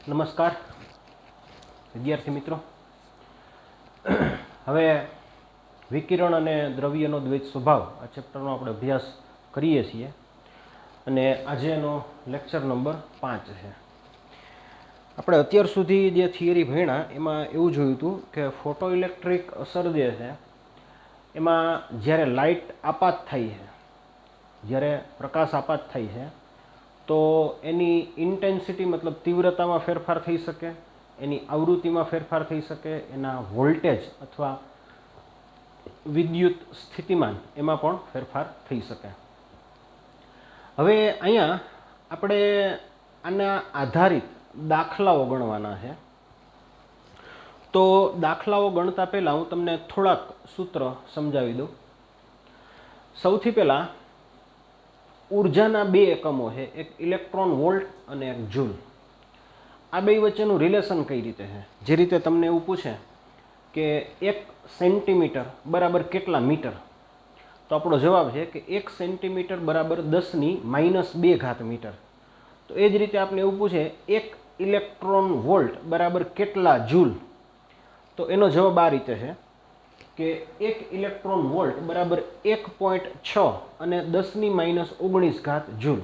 નમસ્કાર વિદ્યાર્થી મિત્રો। હવે વિકિરણ અને દ્રવ્યનો દ્વૈત સ્વભાવ આ ચેપ્ટરનો આપણે અભ્યાસ કરીએ છીએ અને આજે એનો લેક્ચર નંબર 5 છે। આપણે અત્યાર સુધી જે થિયરી ભણ્યા એમાં એવું જોયું હતું કે ફોટો ઇલેક્ટ્રિક અસર જે છે એમાં જ્યારે લાઇટ આપાત થાય છે, જ્યારે પ્રકાશ આપાત થાય છે તો એની ઇન્ટેન્સિટી મતલબ તીવ્રતામાં ફેરફાર થઈ શકે, એની આવૃત્તિમાં ફેરફાર થઈ શકે, એના વોલ્ટેજ અથવા વિદ્યુત સ્થિતિમાન એમાં પણ ફેરફાર થઈ શકે। હવે અહીંયા આપણે આના આધારિત દાખલાઓ ગણવાના છે। તો દાખલાઓ ગણતા પહેલાં હું તમને થોડાક સૂત્ર સમજાવી દઉં। સૌથી પહેલાં ઊર્જાના બે એકમો છે, એક ઇલેક્ટ્રોન વોલ્ટ અને એક જૂલ। આ બે વચ્ચેનું રિલેશન કઈ રીતે છે? જે રીતે તમને એવું પૂછે કે 1 સેન્ટીમીટર બરાબર કેટલા મીટર, તો આપણો જવાબ છે કે 1 સેન્ટીમીટર બરાબર 10⁻² ઘાત મીટર। તો એ જ રીતે આપણે એવું પૂછે 1 ઇલેક્ટ્રોન વોલ્ટ બરાબર કેટલા જૂલ, તો એનો જવાબ આ રીતે છે કે 1 ઇલેક્ટ્રોન વોલ્ટ બરાબર 1.6 અને 10⁻19 ઘાત જૂલ।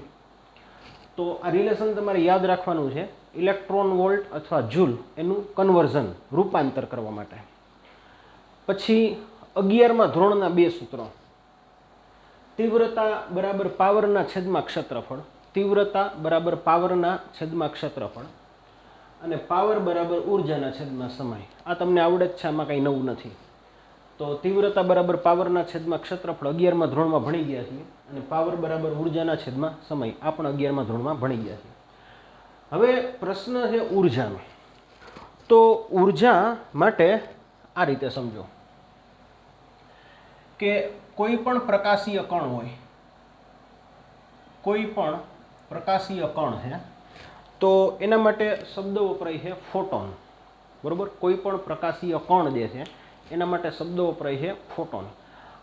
તો આ રિલેશન તમારે યાદ રાખવાનું છે, ઇલેક્ટ્રોન વોલ્ટ અથવા જૂલ એનું કન્વર્ઝન રૂપાંતર કરવા માટે। પછી 11મા ધોરણના બે સૂત્રો, તીવ્રતા બરાબર પાવરના છેદમાં ક્ષેત્રફળ, તીવ્રતા બરાબર પાવરના છેદમાં ક્ષેત્રફળ અને પાવર બરાબર ઉર્જાના છેદમાં સમય। આ તમને આવડે જ છે, આમાં કંઈ નવું નથી। તો તીવ્રતા બરાબર પાવરના છેદમાં ક્ષેત્રફળ 11મા ધોરણમાં ભણી ગયા છીએ અને પાવર બરાબર ઉર્જાના છેદમાં સમય આ પણ 11મા ધોરણમાં ભણી ગયા છીએ। હવે પ્રશ્ન છે ઉર્જાનો। તો ઉર્જા માટે આ રીતે સમજો કે કોઈ પણ પ્રકાશીય કણ હોય, કોઈ પણ પ્રકાશીય કણ છે તો એના માટે શબ્દ વપરાય છે ફોટોન, બરોબર। કોઈ પણ પ્રકાશીય કણ જે છે એના માટે શબ્દ વપરાય છે ફોટોન।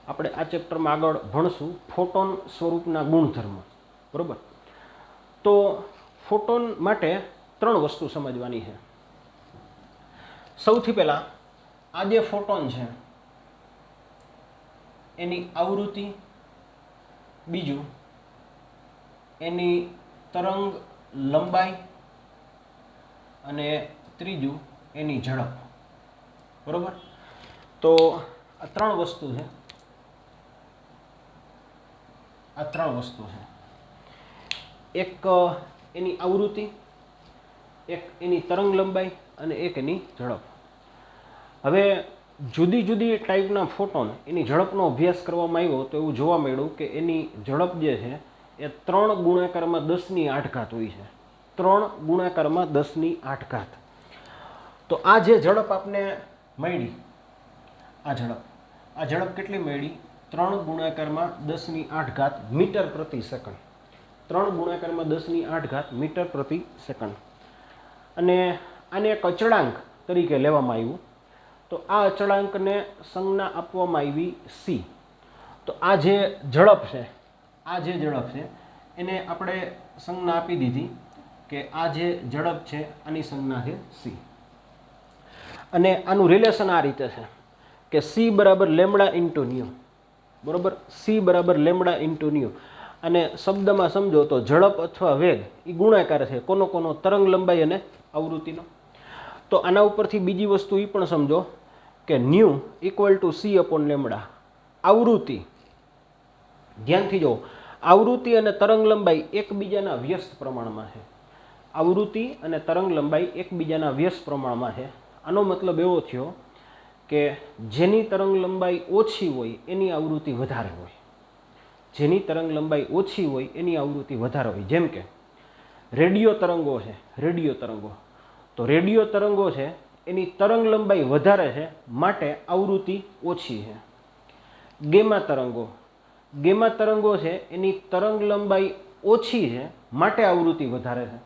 આપણે આ ચેપ્ટરમાં આગળ ભણશું ફોટોન સ્વરૂપના ગુણધર્મ, બરોબર। તો ફોટોન માટે 3 વસ્તુ સમજવાની છે। સૌથી પહેલા આ જે ફોટોન છે એની આવૃત્તિ, બીજું એની તરંગ લંબાઈ અને ત્રીજું એની ઝડપ, બરોબર। તો આ 3 વસ્તુ છે, આ 3 વસ્તુ છે। એક એની આવૃત્તિ, એક એની તરંગ લંબાઈ અને એક એની ઝડપ। હવે જુદી જુદી ટાઈપના ફોટોન એની ઝડપનો અભ્યાસ કરવામાં આવ્યો તો એવું જોવા મળ્યું કે એની ઝડપ જે છે એ 3 ગુણાકારમાં 10⁸ ઘાત હોય છે, 3 ગુણાકારમાં 10⁸ ઘાત। તો આ જે ઝડપ આપને મળી, આ ઝડપ કેટલી મળી? 3 ગુણાકારમાં 10⁸ ઘાત મીટર પ્રતિ સેકન્ડ, 3 ગુણાકારમાં 10⁸ ઘાત મીટર પ્રતિ સેકન્ડ। અને આને એક અચળાંક તરીકે લેવામાં આવ્યું, તો આ અચળાંકને સંજ્ઞા આપવામાં આવી c। તો આ જે ઝડપ છે, આ જે ઝડપ છે એને આપણે સંજ્ઞા આપી દીધી કે આ જે ઝડપ છે આની સંજ્ઞા છે c। અને આનું રિલેશન આ રીતે છે કે c બરાબર લેમડા ઇન્ટુ ન્યુ, બરોબર। c બરાબર લેમડા ઇન્ટુ ન્યુ। અને શબ્દમાં સમજો તો ઝડપ અથવા વેગ એ ગુણાકાર છે કોનો કોનો? તરંગ લંબાઈ અને આવૃત્તિનો। તો આના ઉપરથી બીજી વસ્તુ એ પણ સમજો કે new equal to c upon lambda. આવૃત્તિ, ધ્યાનથી જુઓ, આવૃત્તિ અને તરંગ લંબાઈ એકબીજાના વ્યસ્ત પ્રમાણમાં છે। આવૃત્તિ અને તરંગ લંબાઈ એકબીજાના વ્યસ્ત પ્રમાણમાં છે। આનો મતલબ એવો થયો કે જેની તરંગ લંબાઈ ઓછી હોય એની આવૃત્તિ વધારે હોય, જેની તરંગ લંબાઈ ઓછી હોય એની આવૃત્તિ વધારે હોય। જેમ કે રેડિયો તરંગો છે, રેડિયો તરંગો, તો રેડિયો તરંગો છે એની તરંગ લંબાઈ વધારે છે માટે આવૃત્તિ ઓછી છે। ગેમા તરંગો છે એની તરંગ લંબાઈ ઓછી છે માટે આવૃત્તિ વધારે છે।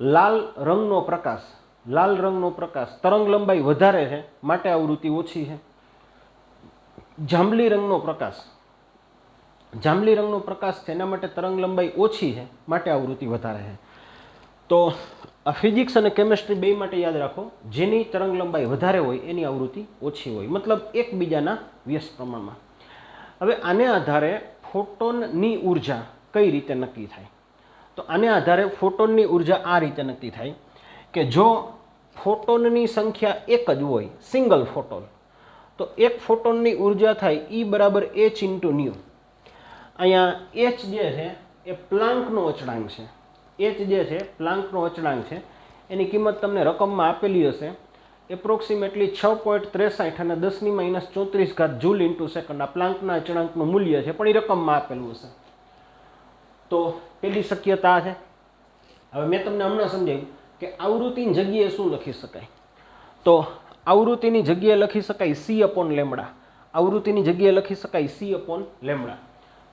લાલ રંગનો પ્રકાશ તરંગ લંબાઈ વધારે છે માટે આવૃત્તિ ઓછી છે। જાંબલી રંગનો પ્રકાશ છે એના માટે તરંગ લંબાઈ ઓછી છે માટે આવૃત્તિ વધારે છે। તો આ ફિઝિક્સ અને કેમિસ્ટ્રી બે માટે યાદ રાખો, જેની તરંગ લંબાઈ વધારે હોય એની આવૃત્તિ ઓછી હોય, મતલબ એકબીજાના વ્યસ્ત પ્રમાણમાં. હવે આને આધારે ફોટોનની ઉર્જા કઈ રીતે નક્કી થાય? તો આને આધારે ફોટોનની ઉર્જા આ રીતે નક્કી થાય કે જો ફોટોનની સંખ્યા એક જ હોય, સિંગલ ફોટોન, તો એક ફોટોનની ઉર્જા થાય E બરાબર h ઇન્ટુ ન્યુ. અહીંયા h જે છે એ પ્લાન્કનો અચળાંક છે. h જે છે પ્લાન્કનો અચળાંક છે. એની કિંમત તમને રકમમાં આપેલી હશે, એપ્રોક્સિમેટલી 6.63 અને 10⁻⁻34 જૂલ ઇન્ટુ સેકન્ડ. આ પ્લાન્કના અચળાંકનું મૂલ્ય છે, પણ એ રકમમાં આપેલું હશે. તો પેલી શક્યતા છે. હવે મેં તમને હમણાં સમજાવ્યું કે આવૃત્તિની જગ્યાએ શું લખી શકાય. તો આવૃત્તિની જગ્યાએ લખી શકાય C/λ. આવૃત્તિની જગ્યાએ લખી શકાય C/λ.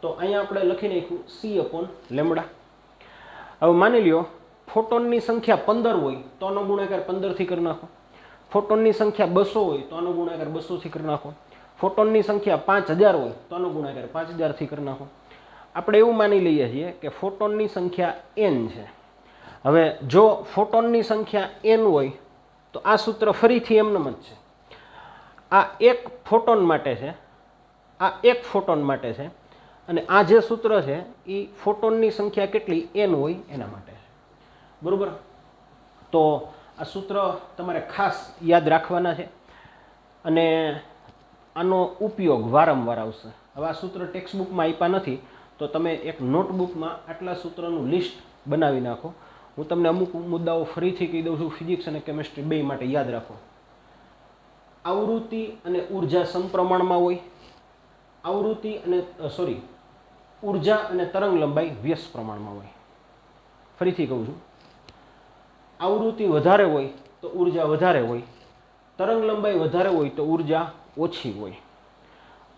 તો અહીંયા આપણે લખી નાખ્યું C/λ. હવે માની લ્યો ફોટોનની સંખ્યા 15 હોય તો આનો ગુણાકાર 15 થી કરી નાખો. ફોટોનની સંખ્યા 200 હોય તો આનો ગુણાકાર 200 થી કરી નાખો. ફોટોનની સંખ્યા 5000 હોય તો આનો ગુણાકાર 5000 થી કરી નાખો. આપણે એવું માની લઈએ છીએ કે ફોટોનની સંખ્યા n છે. હવે જો ફોટોનની સંખ્યા n હોય તો આ સૂત્ર ફરીથી એમનેમ જ છે. આ એક ફોટોન માટે છે, આ એક ફોટોન માટે છે, અને આ જે સૂત્ર છે એ ફોટોનની સંખ્યા કેટલી n હોય એના માટે છે. બરાબર? તો આ સૂત્ર તમારે ખાસ યાદ રાખવાના છે અને આનો ઉપયોગ વારંવાર આવશે. હવે આ સૂત્ર ટેક્સ્ટ બુકમાં આપ્યા નથી, તો તમે એક નોટબુકમાં આટલા સૂત્રનું લિસ્ટ બનાવી નાખો. હું તમને અમુક મુદ્દાઓ ફરીથી કહી દઉં છું, ફિઝિક્સ અને કેમિસ્ટ્રી બે માટે યાદ રાખો. આવૃત્તિ અને ઉર્જા સમપ્રમાણમાં હોય. આવૃત્તિ અને ઉર્જા અને તરંગ લંબાઈ વ્યસ્ત પ્રમાણમાં હોય. ફરીથી કહું છું, આવૃત્તિ વધારે હોય તો ઉર્જા વધારે હોય, તરંગ લંબાઈ વધારે હોય તો ઉર્જા ઓછી હોય.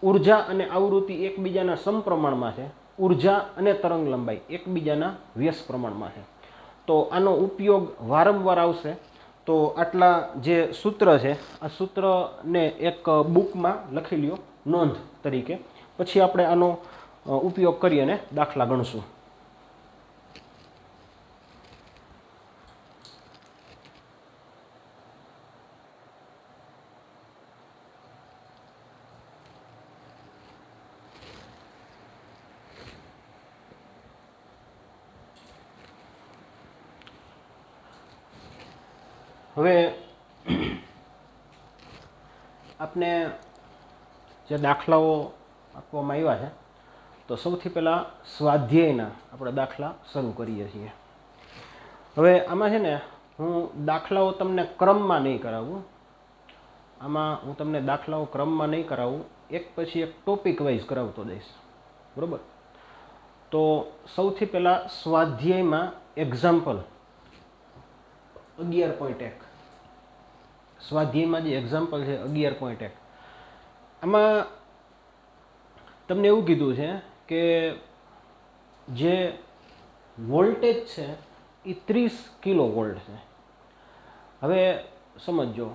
ઉર્જા અને આવૃત્તિ એકબીજાના સમપ્રમાણમાં છે, ઉર્જા અને તરંગ લંબાઈ એકબીજાના વ્યસ્ત પ્રમાણમાં છે. તો આનો ઉપયોગ વારંવાર આવશે. તો આટલા જે સૂત્ર છે આ સૂત્રને એક બુકમાં લખી લ્યો નોંધ તરીકે, પછી આપણે આનો ઉપયોગ કરી અને દાખલા ગણશું. હવે આપને જે દાખલાઓ આપવામાં આવ્યા છે તો સૌથી પહેલાં સ્વાધ્યાયના આપણે દાખલા શરૂ કરીએ છીએ. હવે આમાં છે ને હું દાખલાઓ તમને ક્રમમાં નહીં કરાવું. આમાં હું તમને દાખલાઓ ક્રમમાં નહીં કરાવું, એક પછી એક ટોપિક વાઇઝ કરાવતો દઈશ. બરાબર? તો સૌથી પહેલાં સ્વાધ્યાયમાં એક્ઝામ્પલ 11.1. સ્વાધ્યાયમાં જે એક્ઝામ્પલ છે 11.1, આમાં તમને એવું કીધું છે કે જે વોલ્ટેજ છે એ 30 કિલોવોલ્ટ છે. હવે સમજો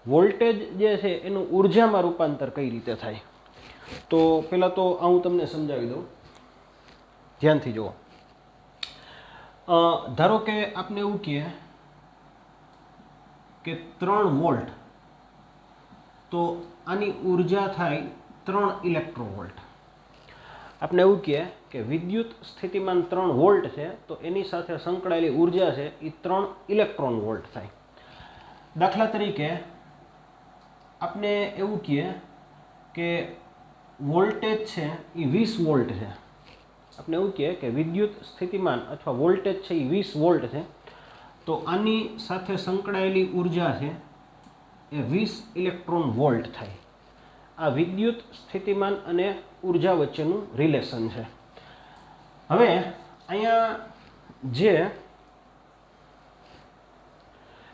વોલ્ટેજ જે છે એનું ઉર્જામાં રૂપાંતર કઈ રીતે થાય. તો પહેલાં તો આ હું તમને સમજાવી દઉં, ધ્યાનથી જુઓ. ધારો કે આપણે એવું કહીએ કે 3 વોલ્ટ, તો આની ઉર્જા થાય 3 ઇલેક્ટ્રોવોલ્ટ. આપણે એવું કહીએ કે વિદ્યુત સ્થિતિમાન 3 વોલ્ટ છે, તો એની સાથે સંકળાયેલી ઉર્જા છે એ 3 ઇલેક્ટ્રોન વોલ્ટ થાય. દાખલા તરીકે આપણે એવું કહીએ કે વોલ્ટેજ છે એ 20 વોલ્ટ છે. આપણે એવું કહીએ કે વિદ્યુત સ્થિતિમાન અથવા વોલ્ટેજ છે એ 20 વોલ્ટ છે, તો આની સાથે સંકળાયેલી ઉર્જા છે એ 20 ઇલેક્ટ્રોન વોલ્ટ થાય. આ વિદ્યુત સ્થિતિમાન અને ઉર્જા વચ્ચેનું રિલેશન છે. હવે અહીંયા જે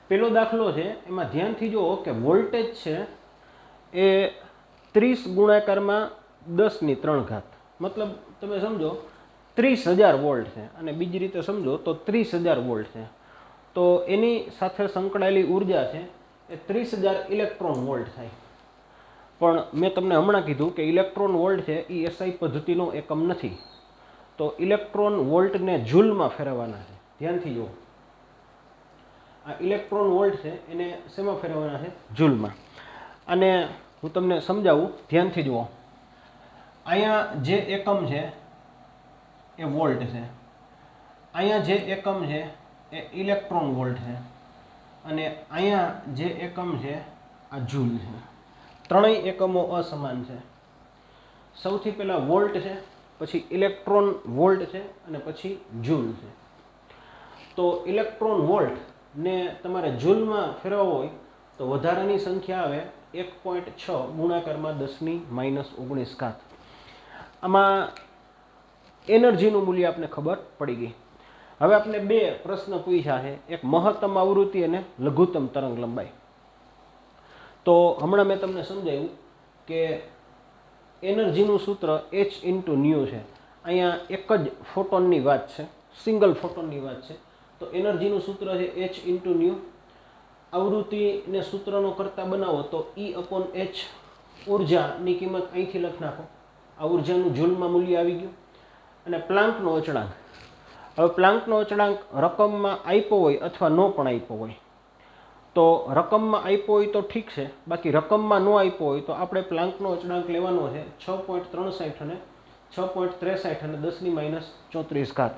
પેલો દાખલો છે એમાં ધ્યાનથી જુઓ કે વોલ્ટેજ છે એ 30 ગુણાકારમાં 10⁻³ મતલબ તમે સમજો 30,000 વોલ્ટ છે, અને બીજી રીતે સમજો તો 30,000 વોલ્ટ છે. તો એની સાથે સંકળાયેલી ઉર્જા છે એ 30,000 ઇલેક્ટ્રોન વોલ્ટ થાય. પણ મેં તમને હમણાં કીધું કે ઇલેક્ટ્રોન વોલ્ટ છે એ એસઆઈ પદ્ધતિનો એકમ નથી, તો ઇલેક્ટ્રોન વોલ્ટને જૂલમાં ફેરવવાના છે. ધ્યાનથી જુઓ, આ ઇલેક્ટ્રોન વોલ્ટ છે એને શેમાં ફેરવવાના છે? જૂલમાં. અને હું તમને સમજાવું, ધ્યાનથી જુઓ. અહીંયા જે એકમ છે એ વોલ્ટ છે, અહીંયા જે એકમ છે એ ઇલેક્ટ્રોન વોલ્ટ છે, અને અહીંયા જે એકમ છે આ જૂલ છે. ત્રણેય એકમો અસમાન છે. સૌથી પહેલાં વોલ્ટ છે, પછી ઇલેક્ટ્રોન વોલ્ટ છે, અને પછી જૂલ છે. તો ઇલેક્ટ્રોન વોલ્ટ ને તમારે જૂલમાં ફેરવવો હોય તો વધારાની સંખ્યા આવે 1.6 ગુણાકારમાં 10⁻⁻19 ઘાત. આમાં એનર્જીનું મૂલ્ય આપણે ખબર પડી ગઈ. હવે આપણે બે પ્રશ્ન પૂછ્યા છે, એક મહત્તમ આવૃત્તિ અને લઘુત્તમ તરંગ લંબાઈ. તો હમણાં મેં તમને સમજાવ્યું કે એનર્જીનું સૂત્ર h/ν છે. અહીંયા એક જ ફોટોનની વાત છે, સિંગલ ફોટોનની વાત છે. તો એનર્જીનું સૂત્ર છે h/ν. આવૃત્તિને સૂત્રનો કરતા બનાવો તો E/h. ઉર્જાની કિંમત અહીંથી લખી નાખો. આ ઉર્જાનું જૂલમાં મૂલ્ય આવી ગયું. અને પ્લાન્કનો અચળાંક. હવે પ્લાન્કનો અચળાંક રકમમાં આપ્યો હોય અથવા ન પણ આપ્યો હોય, તો રકમમાં આપ્યો હોય તો ઠીક છે, બાકી રકમમાં ન આપ્યો હોય તો આપણે પ્લાન્કનો અચળાંક લેવાનો છે 6.63 અને 6.63 અને 10⁻34 ઘાત.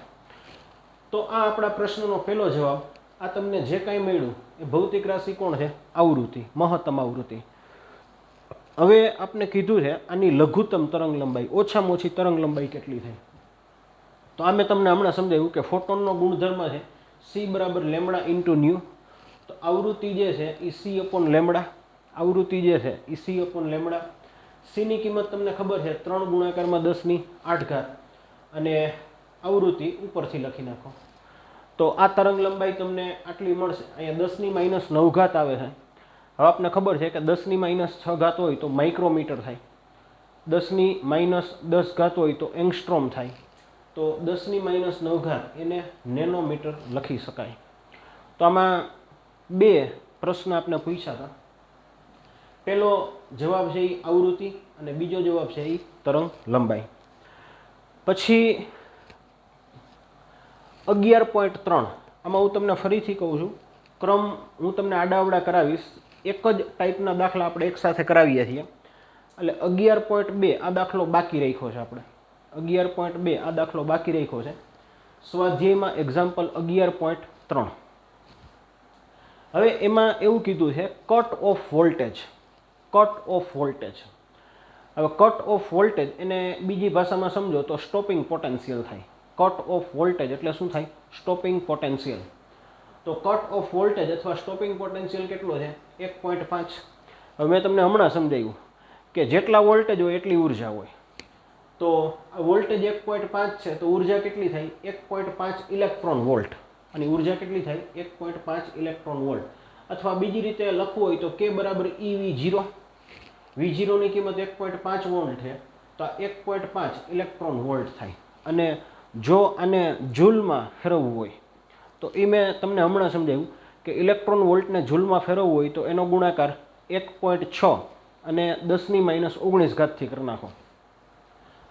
તો આ આપણા પ્રશ્નનો પહેલો જવાબ. આ તમને જે કાંઈ મળ્યું એ ભૌતિક રાશિ કોણ છે? આવૃત્તિ, મહત્તમ આવૃત્તિ. હવે આપણે કીધું છે આની લઘુત્તમ તરંગ લંબાઈ, ઓછામાં ઓછી તરંગ લંબાઈ કેટલી થાય? તો આ મેં તમને હમણાં સમજાવ્યું કે ફોટોનનો ગુણધર્મ છે C = λ/ν. તો આવૃત્તિ જે છે એ C/λ. આવૃત્તિ જે છે એ C/λ. Cની કિંમત તમને ખબર છે 3 ગુણાકારમાં 10⁸ ઘાત, અને આવૃત્તિ ઉપરથી લખી નાખો. તો આ તરંગ લંબાઈ તમને આટલી મળશે. અહીંયા 10⁻⁹ ઘાત આવે છે. હવે આપણને ખબર છે કે 10⁻⁶ ઘાત હોય તો માઇક્રોમીટર થાય, 10⁻10 ઘાત હોય તો એંગસ્ટ્રોમ થાય, તો 10⁻9 ઘાત એને નેનોમીટર લખી શકાય. તો આમાં બે પ્રશ્ન આપણે પૂછ્યા હતા. પહેલો જવાબ છે એ આવૃત્તિ અને બીજો જવાબ છે એ તરંગ લંબાઈ. પછી 11.3. આમાં હું તમને ફરીથી કહું છું, ક્રમ હું તમને આડાઅવડા કરાવીશ. એક જ ટાઈપના દાખલા આપણે એકસાથે કરાવીએ છીએ. એટલે 11.2 આ દાખલો બાકી રાખ્યો છે આપણે. 11.2 આ દાખલો બાકી રાખ્યો છે સ્વાધ્યાયમાં, એક્ઝામ્પલ 11.3. હવે એમાં એવું કીધું છે cut off voltage. Cut off voltage. હવે કટ ઓફ વોલ્ટેજ એને બીજી ભાષામાં સમજો તો સ્ટોપિંગ પોટેન્શિયલ થાય. કટ ઓફ વોલ્ટેજ એટલે શું થાય? Stopping potential. તો કટ ઓફ વોલ્ટેજ અથવા સ્ટોપિંગ પોટેન્શિયલ કેટલો છે? 1.5. હવે મેં તમને હમણાં સમજાવ્યું કે જેટલા વોલ્ટેજ હોય એટલી ઉર્જા હોય. તો આ વોલ્ટેજ 1.5 છે તો ઉર્જા કેટલી થાય? 1.5 ઇલેક્ટ્રોન વોલ્ટ. અને ઉર્જા કેટલી થાય? 1.5 ઇલેક્ટ્રોન વોલ્ટ. અથવા બીજી રીતે લખવું હોય તો K = EV0. V0ની કિંમત 1.5 વોલ્ટ છે, તો આ 1.5 ઇલેક્ટ્રોન વોલ્ટ થાય. અને જો આને જૂલમાં ફેરવવું હોય તો એ મેં તમને હમણાં સમજાવ્યું કે ઇલેક્ટ્રોન વોલ્ટને જૂલમાં ફેરવવું હોય તો એનો ગુણાકાર 1.6 અને 10⁻⁻19 ઘાતથી કરી નાખો.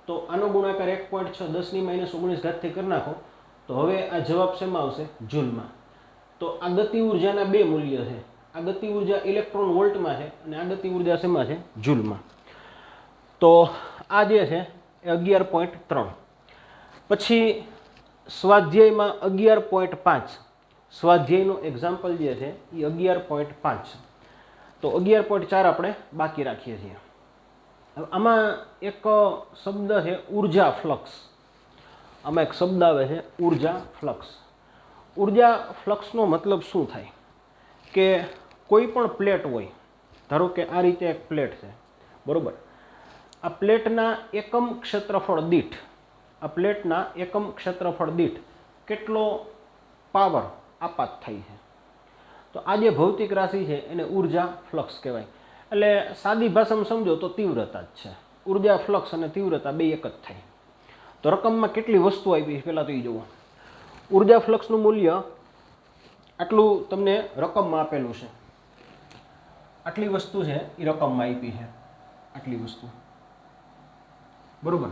તો આનો ગુણાકાર 1.6 10⁻⁻19 ઘાતથી કરી નાખો. તો હવે આ જવાબ શેમાં આવશે? જૂલમાં. તો આ ગતિ ઉર્જાના બે મૂલ્ય છે. આ ગતિ ઉર્જા ઇલેક્ટ્રોન વોલ્ટમાં છે અને આ ગતિ ઉર્જા શેમાં છે? જૂલમાં. તો આ જે છે એ 11.3. પછી સ્વાધ્યાયમાં 11.5. સ્વાધ્યાયનો એક્ઝામ્પલ જે છે એ 11.5. તો 11.4 આપણે બાકી રાખીએ છીએ. આમાં એક શબ્દ છે ઉર્જા ફ્લક્સ. આમાં એક શબ્દ આવે છે ઉર્જા ફ્લક્સ. ઉર્જા ફ્લક્સનો મતલબ શું થાય કે કોઈ પણ પ્લેટ હોય, ધારો કે આ રીતે એક પ્લેટ છે, બરોબર. આ પ્લેટના એકમ ક્ષેત્રફળ દીઠ કેટલો પાવર આપાત થાય છે. તો આ જે ભૌતિક રાશિ છે એને ઉર્જા ફ્લક્સ કહેવાય. એટલે સાદી ભાષામાં સમજો તો તીવ્રતા જ છે. ઉર્જા ફ્લક્સ અને તીવ્રતા બે એક જ થાય. તો રકમમાં કેટલી વસ્તુ આપી પહેલાં તો એ જુઓ. ઉર્જા ફ્લક્સનું મૂલ્ય આટલું તમને રકમમાં આપેલું છે. આટલી વસ્તુ છે એ રકમમાં આપી છે, આટલી વસ્તુ, બરોબર.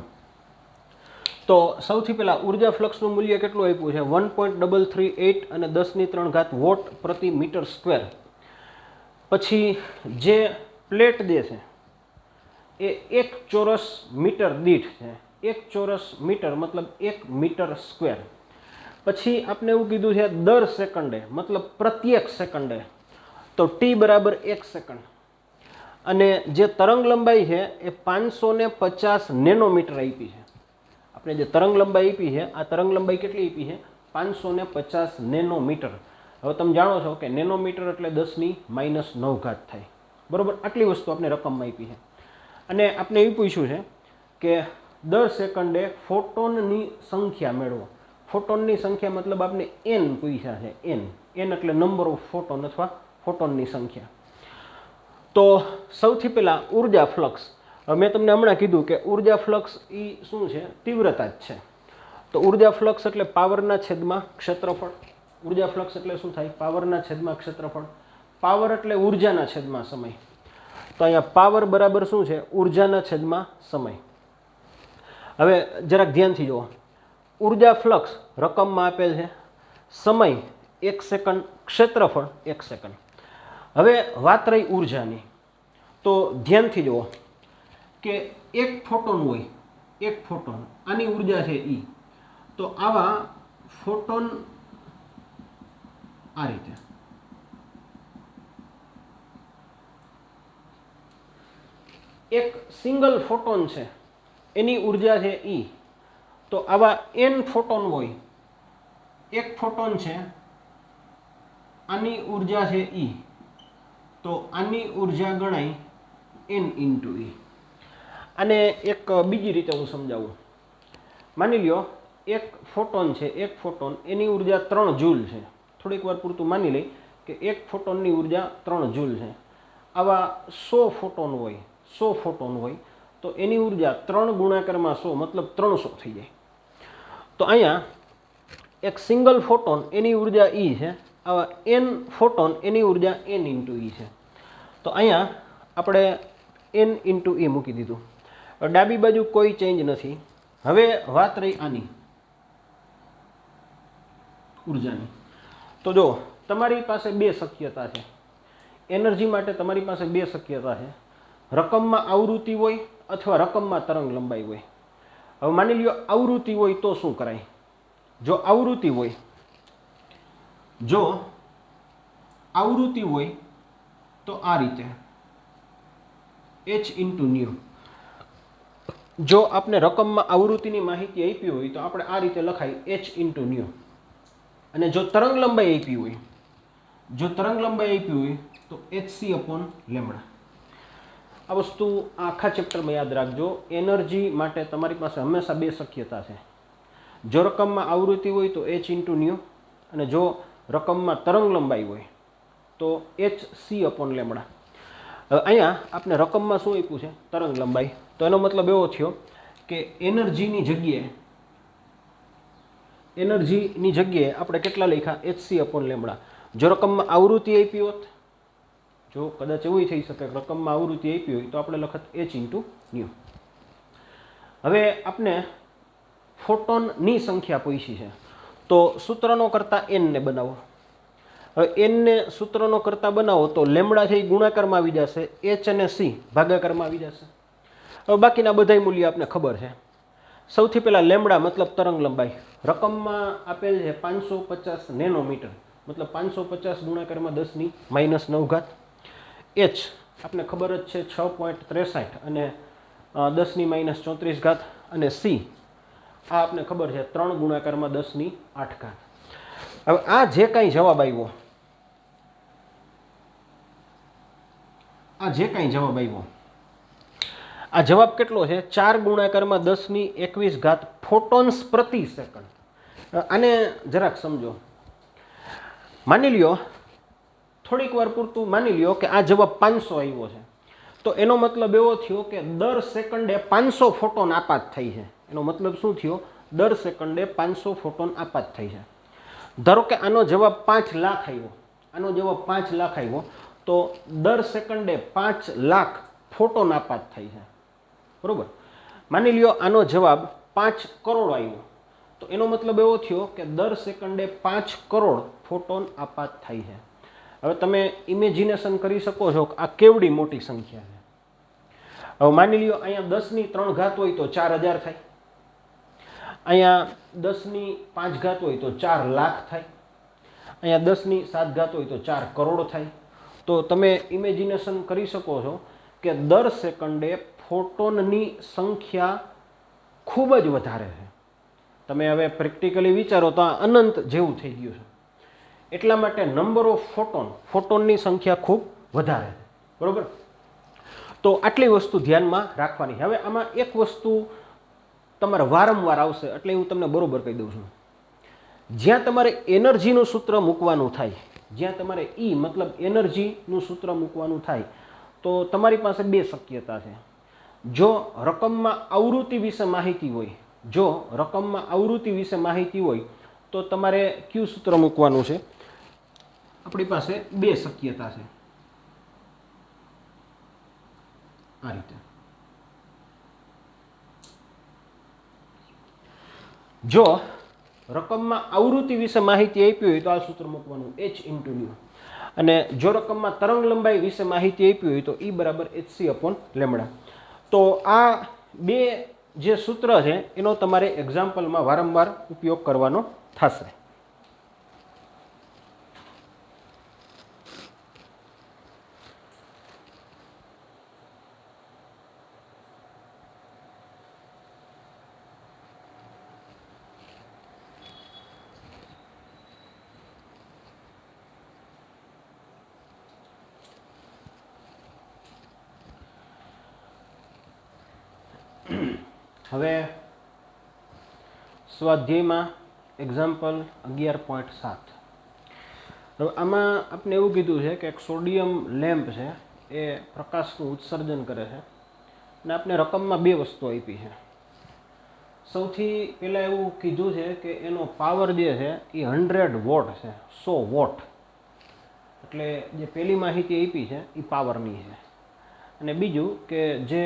તો સૌથી પહેલાં ઉર્જા ફ્લક્સનું મૂલ્ય કેટલું આપ્યું છે 1.338 અને 10⁻³ વોટ પ્રતિ મીટર સ્ક્વેર. પછી જે પ્લેટ જે છે એ 1 ચોરસ મીટર દીઠ છે. 1 ચોરસ મીટર મતલબ 1 મીટર સ્ક્વેર. પછી આપણે એવું કીધું છે દર સેકન્ડે મતલબ પ્રત્યેક સેકન્ડે, તો ટી બરાબર 1 સેકન્ડ. અને જે તરંગ લંબાઈ છે એ 550 નેનોમીટર આપી છે. આપણે જે તરંગ લંબાઈ આપી છે, આ તરંગ લંબાઈ કેટલી આપી છે? 550 નેનોમીટર. હવે તમે જાણો છો કે નેનોમીટર એટલે 10⁻⁹ થાય. બરાબર, આટલી વસ્તુ આપણે રકમમાં આપી છે. અને આપણે એવું પૂછ્યું છે કે દર સેકન્ડે ફોટોનની સંખ્યા મેળવો. ફોટોનની સંખ્યા મતલબ આપણે એન પૂછ્યા છે. એન એટલે નંબર ઓફ ફોટોન અથવા ફોટોનની સંખ્યા. તો સૌથી પહેલાં ઉર્જા ફ્લક્સ. મેં તમને હમણાં કીધું કે ઉર્જા ફ્લક્સ એ શું છે? તીવ્રતા જ છે. તો ઉર્જા ફ્લક્સ એટલે પાવરના છેદમાં ક્ષેત્રફળ. ઉર્જા ફ્લક્સ એટલે શું થાય? પાવરના છેદમાં ક્ષેત્રફળ. પાવર એટલે ઉર્જાના છેદમાં સમય. તો અહીંયા પાવર બરાબર શું છે? ઉર્જાના છેદમાં સમય. હવે જરાક ધ્યાનથી જુઓ. ઉર્જા ફ્લક્સ રકમમાં આપેલ છે, સમય 1 સેકન્ડ, ક્ષેત્રફળ 1 સેકન્ડ. હવે વાત રહી ઉર્જાની. તો ધ્યાનથી જુઓ કે એક ફોટોન હોય, એક ફોટોન, આની ઉર્જા છે E. તો આવા ફોટોન આ રીતે, એક સિંગલ ફોટોન છે એની ઉર્જા છે E. તો આવા n ફોટોન હોય, એક ફોટોન છે આની ઉર્જા છે E. તો આની ઉર્જા ગણાય n × E. આને એક બીજી રીતે હું સમજાવું. માની લ્યો એક ફોટોન છે, એક ફોટોન, એની ઉર્જા 3 જૂલ છે. થોડીક વાર પૂરતું માની લઈ કે એક ફોટોનની ઉર્જા 3 જૂલ છે. આવા 100 ફોટોન હોય, 100 ફોટોન હોય, તો એની ઉર્જા 3 ગુણાકારમાં 100 મતલબ 300 થઈ જાય. તો અહીંયા એક સિંગલ ફોટોન એની ઉર્જા E છે, આવા n ફોટોન એની ઉર્જા n × E છે. તો અહીંયા આપણે n × E મૂકી દીધું. ડાબી બાજુ કોઈ ચેન્જ નથી. હવે વાત રહી આની ઉર્જાની. તો જો તમારી પાસે 2 શક્યતા છે. એનર્જી માટે તમારી પાસે 2 શક્યતા છે. રકમમાં આવૃત્તિ હોય અથવા રકમમાં તરંગ લંબાઈ હોય. હવે માની લ્યો આવૃત્તિ હોય તો શું કરાય? જો આવૃત્તિ હોય, જો આવૃત્તિ હોય તો આ રીતે h × ν. જો આપણે રકમમાં આવૃત્તિની માહિતી આપી હોય તો આપણે આ રીતે લખાય h × ν. અને જો તરંગ લંબાઈ આપી હોય, જો તરંગ લંબાઈ આપી હોય તો hc/λ. આ વસ્તુ આખા ચેપ્ટરમાં યાદ રાખજો. એનર્જી માટે તમારી પાસે હંમેશા 2 શક્યતા છે. જો રકમમાં આવૃત્તિ હોય તો h × ν, અને જો રકમમાં તરંગ લંબાઈ હોય તો hc/λ. હવે અહીંયા આપણે રકમમાં શું આપ્યું છે? તરંગ લંબાઈ. તો એનો મતલબ એવો થયો કે એનર્જીની જગ્યાએ આપણે કેટલા લખ્યા? hc/λ. જો રકમમાં આવૃત્તિ આપી હોત, જો કદાચ એવું થઈ શકે રકમમાં આવૃત્તિ આપી હોય તો આપણે લખત h × ν. હવે આપણે ફોટોનની સંખ્યા પૂછી છે, તો સૂત્રનો કરતા n ને બનાવો. હવે n ને સૂત્રનો કરતા બનાવો તો લેમડા છે એ ગુણાકારમાં આવી જશે, h અને c ભાગાકારમાં આવી જશે. હવે બાકીના બધા મૂલ્ય આપણે ખબર છે. સૌથી પહેલાં લેમડા મતલબ તરંગ લંબાઈ રકમમાં આપેલ છે 550 નેનોમીટર, મતલબ 550 ગુણાકારમાં 10⁻⁹. h આપણે ખબર જ છે 6.63 અને 10⁻34. અને c આ આપણે ખબર છે 3 ગુણાકારમાં 10⁸. હવે આ જે કાંઈ જવાબ આવ્યો, આ જવાબ કેટલો છે? 4 ગુણાકારમાં 10⁻21 ફોટોન્સ પ્રતિ સેકન્ડ. આને જરાક સમજો. માની લ્યો થોડીક વાર પૂરતું માની લ્યો કે આ જવાબ 500 આવ્યો છે, તો એનો મતલબ એવો થયો કે દર સેકન્ડે 500 ફોટોન આપાત થઈ છે. એનો મતલબ શું થયો? દર સેકન્ડે 500 ફોટોન આપાત થઈ છે. ધારો કે આનો જવાબ 5 લાખ આવ્યો, આનો જવાબ 5 લાખ આવ્યો, તો દર સેકન્ડે 5 લાખ ફોટોન આપાત થઈ છે. બરોબર. માની લ્યો આનો જવાબ 5 કરોડ આવ્યો, તો એનો મતલબ એવો થયો કે દર સેકન્ડે 5 કરોડ ફોટોન આપાત થાય છે. હવે તમે ઇમેજિનેશન કરી શકો છો કે આ કેવડી મોટી સંખ્યા છે. હવે માની લ્યો અહીંયા 10 ની 3 ઘાત હોય તો 4000 થાય, અહીંયા 10 ની 5 ઘાત હોય તો 4 લાખ થાય, અહીંયા 10 ની 7 ઘાત હોય તો 4 કરોડ થાય. તો તમે ઇમેજિનેશન કરી શકો છો કે દર સેકન્ડે ફોટોનની સંખ્યા ખૂબ જ વધારે છે. તમે હવે પ્રેક્ટિકલી વિચારો તો આ અનંત જેવું થઈ ગયું છે. એટલા માટે નંબર ઓફ ફોટોનની સંખ્યા ખૂબ વધારે છે, બરોબર. તો આટલી વસ્તુ ધ્યાનમાં રાખવાની. હવે આમાં એક વસ્તુ તમારે વારંવાર આવશે, એટલે હું તમને બરોબર કહી દઉં છું. જ્યાં તમારે એનર્જીનું સૂત્ર મૂકવાનું થાય, જ્યાં તમારે ઈ મતલબ એનર્જીનું સૂત્ર મૂકવાનું થાય, તો તમારી પાસે બે શક્યતા છે. જો રકમમાં આવૃત્તિ વિશે માહિતી હોય, જો રકમમાં આવૃત્તિ વિશે માહિતી હોય તો તમારે કયું સૂત્ર મૂકવાનું છે? આપણી પાસે બે શક્યતા છે, આ રીતે. જો રકમમાં આવૃત્તિ વિશે માહિતી આપી હોય તો આ સૂત્ર મૂકવાનું h/ν, અને જો રકમમાં તરંગ લંબાઈ વિશે માહિતી આપી હોય તો E બરાબર hc/λ. તો આ બે જે સૂત્ર છે એનો તમારે એક્ઝામ્પલમાં વારંવાર ઉપયોગ કરવાનો થશે. હવે સ્વાધ્યાયમાં એક્ઝામ્પલ 11.7. હવે આમાં આપણે એવું કીધું છે કે એક સોડિયમ લેમ્પ છે એ પ્રકાશનું ઉત્સર્જન કરે છે, અને આપણે રકમમાં બે વસ્તુ આપી છે. સૌથી પહેલાં એવું કીધું છે કે એનો પાવર જે છે એ 100 વોટ છે, 100 વોટ. એટલે જે પહેલી માહિતી આપી છે એ પાવરની છે. અને બીજું કે જે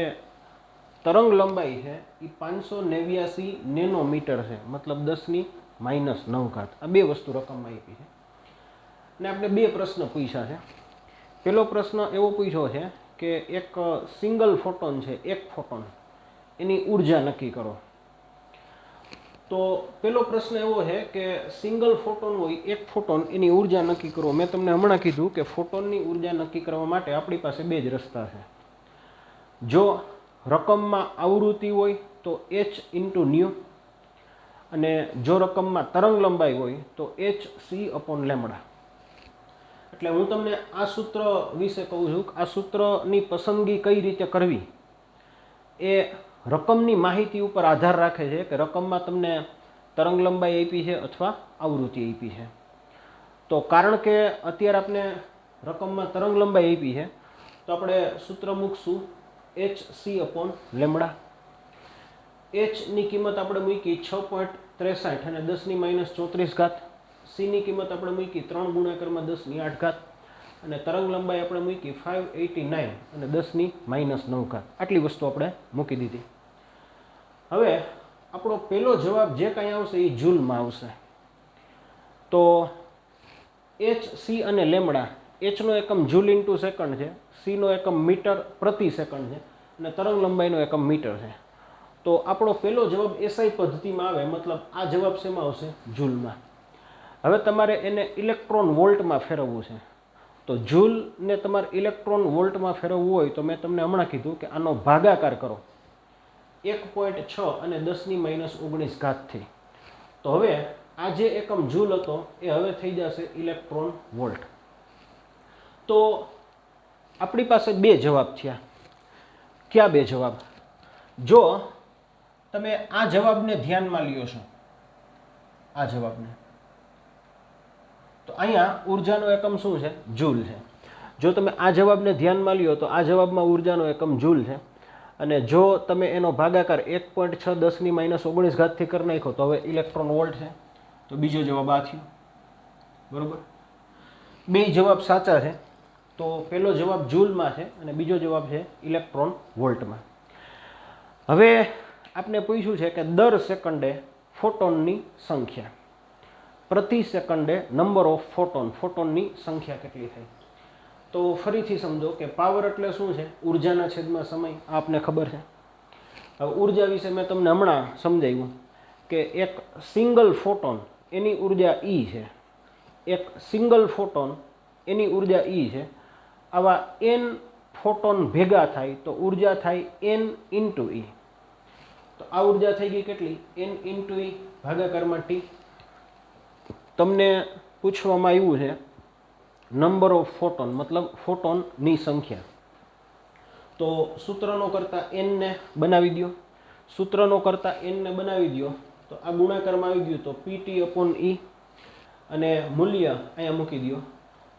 તરંગ લંબાઈ છે એ 589 નેનોમીટર છે, મતલબ 10⁻⁹. આ બે વસ્તુ રકમમાં આપી છે. અને આપણે બે પ્રશ્ન પૂછ્યા છે. પહેલો પ્રશ્ન એવો પૂછ્યો છે કે એક સિંગલ ફોટોન છે, એક ફોટોન, એની ઉર્જા નક્કી કરો. તો પહેલો પ્રશ્ન એવો છે કે સિંગલ ફોટોન હોય, એક ફોટોન, એની ઉર્જા નક્કી કરો. મેં તમને હમણાં કીધું કે ફોટોનની ઉર્જા નક્કી કરવા માટે આપણી પાસે બે જ રસ્તા છે. જો રકમમાં આવૃત્તિ હોય તો h/ν, અને જો રકમમાં તરંગ લંબાઈ હોય તો hc/λ. એટલે હું તમને આ સૂત્ર વિશે કહું છું કે આ સૂત્રની પસંદગી કઈ રીતે કરવી એ રકમની માહિતી ઉપર આધાર રાખે છે કે રકમમાં તમને તરંગ લંબાઈ આપી છે અથવા આવૃત્તિ આપી છે. તો કારણ કે અત્યારે આપણે રકમમાં તરંગ લંબાઈ આપી છે તો આપણે સૂત્ર મૂકશું hc/λ. h ની કિંમત આપણે મૂકી 6.63 અને 10⁻34. c ની કિંમત આપણે મૂકી 3 ગુણાકારમાં 10⁸, અને તરંગ લંબાઈ આપણે મૂકી 589 અને 10⁻⁹. આટલી વસ્તુ આપણે મૂકી દીધી. હવે આપણો પહેલો જવાબ જે કાંઈ આવશે એ જૂલમાં આવશે. તો h, c અને લેમડા, h નો એકમ જૂલ ઇન્ટુ સેકન્ડ છે, c નો એકમ મીટર પ્રતિ સેકન્ડ છે, અને તરંગ લંબાઈનો એકમ મીટર છે. તો આપણો પહેલો જવાબ SI પદ્ધતિમાં આવે, મતલબ આ જવાબ શેમાં આવશે? જૂલમાં. હવે તમારે એને ઇલેક્ટ્રોન વોલ્ટમાં ફેરવવું છે. તો જૂલને તમારે ઇલેક્ટ્રોન વોલ્ટમાં ફેરવવું હોય તો મેં તમને હમણાં કીધું કે આનો ભાગાકાર કરો 1.6 અને 10⁻⁹ થી. તો હવે આ જે એકમ જૂલ હતો એ હવે થઈ જશે ઇલેક્ટ્રોન વોલ્ટ. તો આપણી પાસે બે જવાબ થયા. ક્યાં બે જવાબ? જો તમે આ જવાબને ધ્યાનમાં લ્યો છો, આ જવાબને, તો અહીંયા ઉર્જાનો એકમ શું છે? જૂલ છે. જો તમે આ જવાબને ધ્યાનમાં લ્યો તો આ જવાબમાં ઉર્જાનો એકમ જૂલ છે. અને જો તમે એનો ભાગાકાર 1.6 10⁻⁹ થી કરી નાખો તો હવે ઇલેક્ટ્રોન વોલ્ટ છે. તો બીજો જવાબ આ થયો, બરોબર. બે જવાબ સાચા છે. તો પહેલો જવાબ જૂલમાં છે અને બીજો જવાબ છે ઇલેક્ટ્રોન વોલ્ટમાં. હવે आपने पूछ्યું છે કે દર સેકન્ડે ફોટોનની સંખ્યા, પ્રતિ સેકન્ડે નંબર ઓફ ફોટોનની સંખ્યા કેટલી થાય? તો ફરીથી સમજો કે પાવર એટલે શું છે? ઉર્જાના છેદમાં સમય. આપને ખબર છે. હવે ઉર્જા વિશે મેં તમને હમણાં સમજાવ્યું કે એક સિંગલ ફોટોન એની ઉર્જા E છે, એક સિંગલ ફોટોન એની ઉર્જા E છે. આવા n ફોટોન ભેગા થાય તો ઉર્જા થાય n ઇન્ટુ E. તો આ ઉર્જા થઈ ગઈ કેટલી? n into E ભાગાકારમાં T. તમને પૂછવામાં આવ્યું છે નંબર ઓફ ફોટોન, મતલબ ફોટોનની સંખ્યા. તો સૂત્રનો કરતાં n ને બનાવી દો, સૂત્રનો કરતાં n ને બનાવી દો તો આ ગુણાકારમાં આવી ગયું તો PT અપોન E અને મૂલ્ય અહીંયા મૂકી દો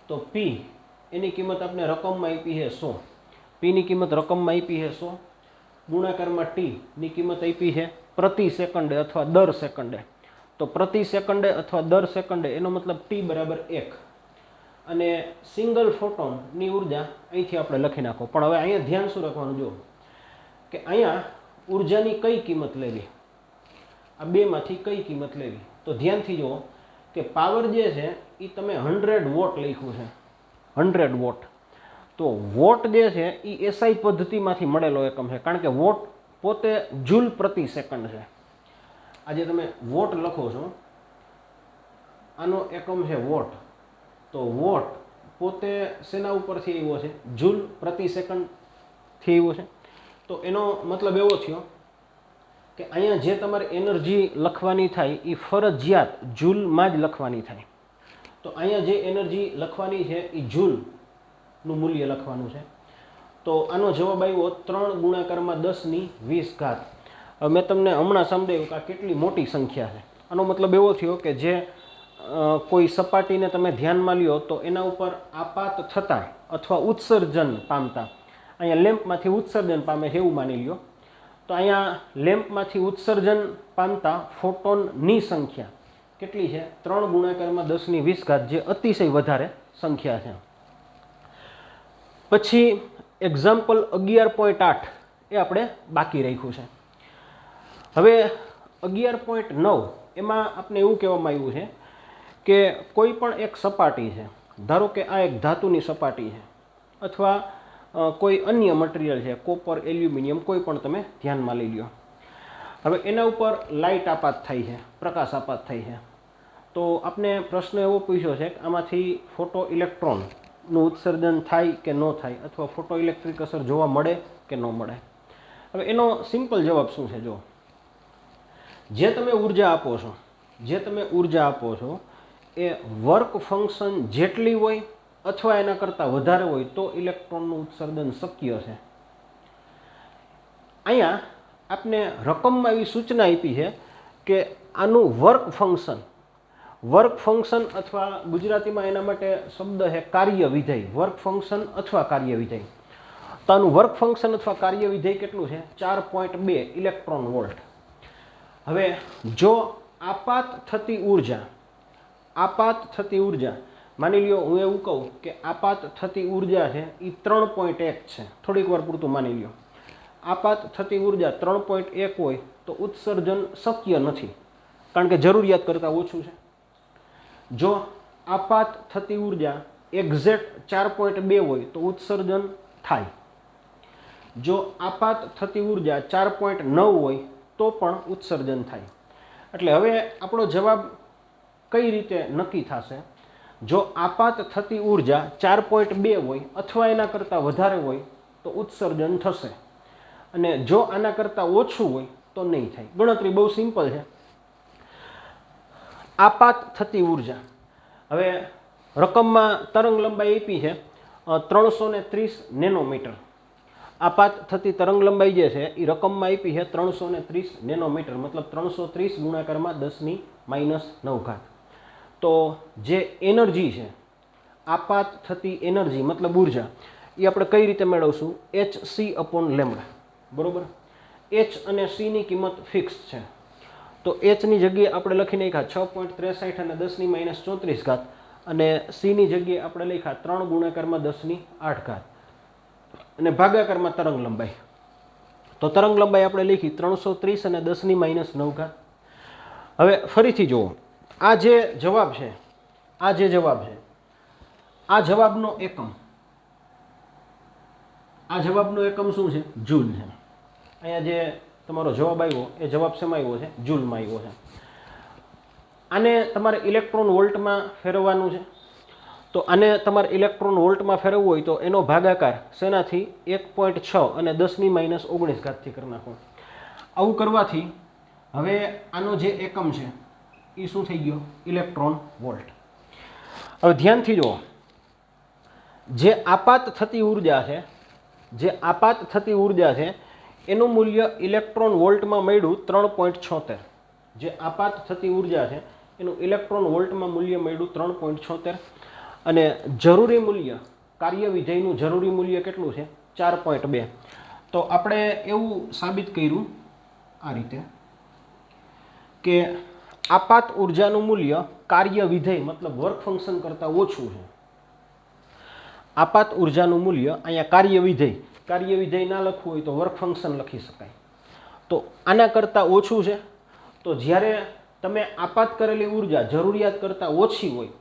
તો P એની કિંમત આપણે રકમમાં આપી છે 100, Pની કિંમત રકમમાં આપી છે 100, ગુણાકારમાં Tની કિંમત આપી છે પ્રતિ સેકન્ડે અથવા દર સેકન્ડે. તો પ્રતિ સેકન્ડે અથવા દર સેકન્ડે એનો મતલબ T બરાબર 1. અને સિંગલ ફોટોનની ઉર્જા અહીંથી આપણે લખી નાખો. પણ હવે અહીંયા ધ્યાન શું રાખવાનું? જો કે અહીંયા ઉર્જાની કઈ કિંમત લેવી, આ બેમાંથી કઈ કિંમત લેવી? તો ધ્યાનથી જુઓ કે પાવર જે છે એ તમે 100 વોટ લખ્યું છે, 100 વોટ. તો વોટ જે છે એ SI પદ્ધતિમાંથી મળેલો એકમ છે, કારણ કે વોટ પોતે જૂલ પ્રતિ સેકન્ડ છે. આજે તમે વોટ લખો છો, આનો એકમ છે વોટ. તો વોટ પોતે શેના ઉપરથી આવ્યો છે? જૂલ પ્રતિ સેકન્ડથી આવ્યો છે. તો એનો મતલબ એવો થયો કે અહીંયા જે તમારે એનર્જી લખવાની થાય એ ફરજિયાત જૂલમાં જ લખવાની થાય. તો અહીંયા જે એનર્જી લખવાની છે એ જૂલનું મૂલ્ય લખવાનું છે. તો આનો જવાબ આવ્યો 3 ગુણાકારમાં 10⁻20. હવે મેં તમને હમણાં સમજાવ્યું કે આ કેટલી મોટી સંખ્યા છે. આનો મતલબ એવો થયો કે જે કોઈ સપાટીને તમે ધ્યાનમાં લ્યો તો એના ઉપર આપાત થતા અથવા ઉત્સર્જન પામતા, અહીંયા લેમ્પમાંથી ઉત્સર્જન પામે છે એવું માની લ્યો. તો અહીંયા લેમ્પમાંથી ઉત્સર્જન પામતા ફોટોનની સંખ્યા કેટલી છે? 3 ગુણાકારમાં 10⁻20, જે અતિશય વધારે સંખ્યા છે. પછી એક્ઝામ્પલ 11.8 એ આપણે બાકી રાખ્યું છે. હવે 11.9 એમાં આપણે એવું કહેવામાં આવ્યું છે કે કોઈ પણ એક સપાટી છે, ધારો કે આ એક ધાતુની સપાટી છે અથવા કોઈ અન્ય મટીરિયલ છે, કોપર, એલ્યુમિનિયમ, કોઈ પણ તમે ધ્યાનમાં લઈ લો. હવે એના ઉપર લાઇટ આપાત થાય છે, પ્રકાશ આપાત થાય છે. તો આપણે પ્રશ્ન એવો પૂછ્યો છે કે આમાંથી ફોટો ઇલેક્ટ્રોનનું ઉત્સર્જન થાય કે ન થાય, અથવા ફોટો ઇલેક્ટ્રિક અસર જોવા મળે કે ન મળે. હવે એનો સિમ્પલ જવાબ શું છે? જો જે તમે ઉર્જા આપો છો એ વર્ક ફંક્શન જેટલી હોય અથવા એના કરતાં વધારે હોય તો ઇલેક્ટ્રોનનું ઉત્સર્જન શક્ય છે. અહીંયા આપને રકમમાં એવી સૂચના આપી છે કે આનું વર્ક ફંક્શન અથવા ગુજરાતીમાં એના માટે શબ્દ છે કાર્ય વિધેય, વર્ક ફંક્શન અથવા કાર્ય વિધેય. તો આનું વર્ક ફંક્શન અથવા કાર્ય વિધેય કેટલું છે? 4.2 ઇલેક્ટ્રોન વોલ્ટ. હવે જો આપાત થતી ઉર્જા માની લ્યો, હું એવું કહું કે આપાત થતી ઉર્જા છે એ 3.1 છે, થોડીક વાર પૂરતું માની લ્યો. આપાત થતી ઉર્જા 3.1 હોય તો ઉત્સર્જન શક્ય નથી, કારણ કે જરૂરિયાત કરતાં ઓછું છે. જો આપાત થતી ઉર્જા એક્ઝેક્ટ 4.2 હોય તો ઉત્સર્જન થાય. જો આપાત થતી ઉર્જા 4.9 હોય તો પણ ઉત્સર્જન થાય. એટલે હવે આપણો જવાબ કઈ રીતે નક્કી થશે? જો આપાત થતી ઉર્જા 4.2 હોય અથવા એના કરતાં વધારે હોય તો ઉત્સર્જન થશે, અને જો આના કરતાં ઓછું હોય તો નહીં થાય. ગણતરી બહુ સિમ્પલ છે. આપાત થતી ઉર્જા, હવે રકમમાં તરંગ લંબાઈ આપી છે 330 નેનોમીટર. આપાત થતી તરંગ લંબાઈ જે છે એ રકમમાં આપી છે 330 નેનોમીટર, મતલબ 330 ગુણાકારમાં 10⁻9. તો જે એનર્જી છે, આપાત થતી એનર્જી મતલબ ઉર્જા, એ આપણે કઈ રીતે મેળવશું? hc/λ. બરોબર. h અને c ની કિંમત ફિક્સ છે. તો h ની જગ્યાએ આપણે લખી નાખ્યા 6.63 અને 10⁻34, અને c ની જગ્યાએ આપણે લખ્યા 3 ગુણાકારમાં 10⁸ અને ભાગાકારમાં તરંગ લંબાઈ. તો તરંગ લંબાઈ આપણે લીધી 330 અને 10⁻⁹ ઘાત. હવે ફરીથી જુઓ, આ જે જવાબ છે, આ જે જવાબ છે, આ જવાબનો એકમ, આ જવાબનો એકમ શું છે? જૂલ છે. અહીંયા જે તમારો જવાબ આવ્યો એ જવાબ શેમાં આવ્યો છે? જૂલમાં આવ્યો છે. આને તમારે ઇલેક્ટ્રોન વોલ્ટમાં ફેરવવાનું છે. તો આને તમારે ઇલેક્ટ્રોન વોલ્ટમાં ફેરવવું હોય તો એનો ભાગાકાર શેનાથી? 1.6 અને 10⁻⁹ ઘાતથી કરી નાખો. આવું કરવાથી હવે આનો જે એકમ છે એ શું થઈ ગયો? Electron volt. હવે ધ્યાનથી જુઓ, જે આપાત થતી ઉર્જા છે, જે આપાત થતી ઉર્જા છે એનું મૂલ્ય ઇલેક્ટ્રોન વોલ્ટમાં મળ્યું 3.76. જે આપાત થતી ઉર્જા છે એનું ઇલેક્ટ્રોન વોલ્ટમાં મૂલ્ય મળ્યું 3.76 અને જરૂરી મૂલ્ય, કાર્ય વિધેયનું જરૂરી મૂલ્ય કેટલું છે? 4.2. તો આપણે એવું સાબિત કર્યું આ રીતે કે આપાત ઉર્જાનું મૂલ્ય કાર્ય વિધેય મતલબ વર્ક ફંક્શન કરતાં ઓછું છે. આપાત ઉર્જાનું મૂલ્ય, અહીંયા કાર્ય વિધેય ના લખવું હોય તો વર્ક ફંક્શન લખી શકાય. તો આના કરતાં ઓછું છે. તો જ્યારે તમે આપાત કરેલી ઉર્જા જરૂરિયાત કરતાં ઓછી હોય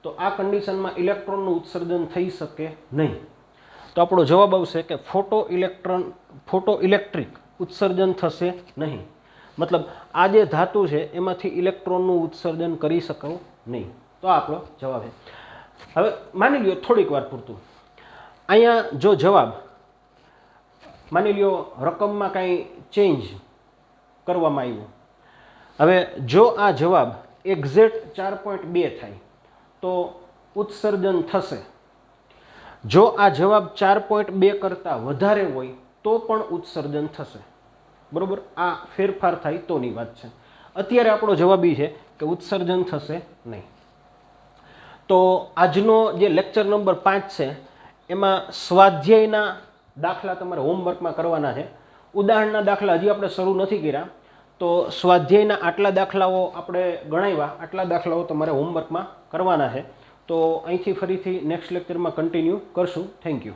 તો આ કન્ડિશનમાં ઇલેક્ટ્રોનનું ઉત્સર્જન થઈ શકે નહીં. તો આપણો જવાબ આવશે કે ફોટો ઇલેક્ટ્રિક ઉત્સર્જન થશે નહીં. મતલબ આ જે ધાતુ છે એમાંથી ઇલેક્ટ્રોનનું ઉત્સર્જન કરી શકો નહીં. તો આ આપણો જવાબ છે. હવે માની લ્યો થોડીક વાર પૂરતું, અહીંયા જો જવાબ માની લ્યો રકમમાં કાંઈ ચેન્જ કરવામાં આવ્યું. હવે જો આ જવાબ એક્ઝેક્ટ 4.2 થાય તો ઉત્સર્જન થશે. જો આ જવાબ 4.2 કરતાં વધારે હોય તો પણ ઉત્સર્જન થશે. બરાબર? આ ફેરફાર થાય તોની વાત છે. અત્યારે આપણો જવાબ એ છે કે ઉત્સર્જન થશે નહીં. તો આજનો જે લેક્ચર નંબર 5 છે એમાં સ્વાધ્યાયના દાખલા તમારે હોમવર્કમાં કરવાના છે. ઉદાહરણના દાખલા હજી આપણે શરૂ નથી કર્યા. તો સ્વાધ્યાયના આટલા દાખલાઓ આપણે ગણાવ્યા, આટલા દાખલાઓ તમારે હોમવર્કમાં કરવાના છે. તો અહીંથી ફરીથી નેક્સ્ટ લેક્ચરમાં કન્ટિન્યુ કરશું. Thank you.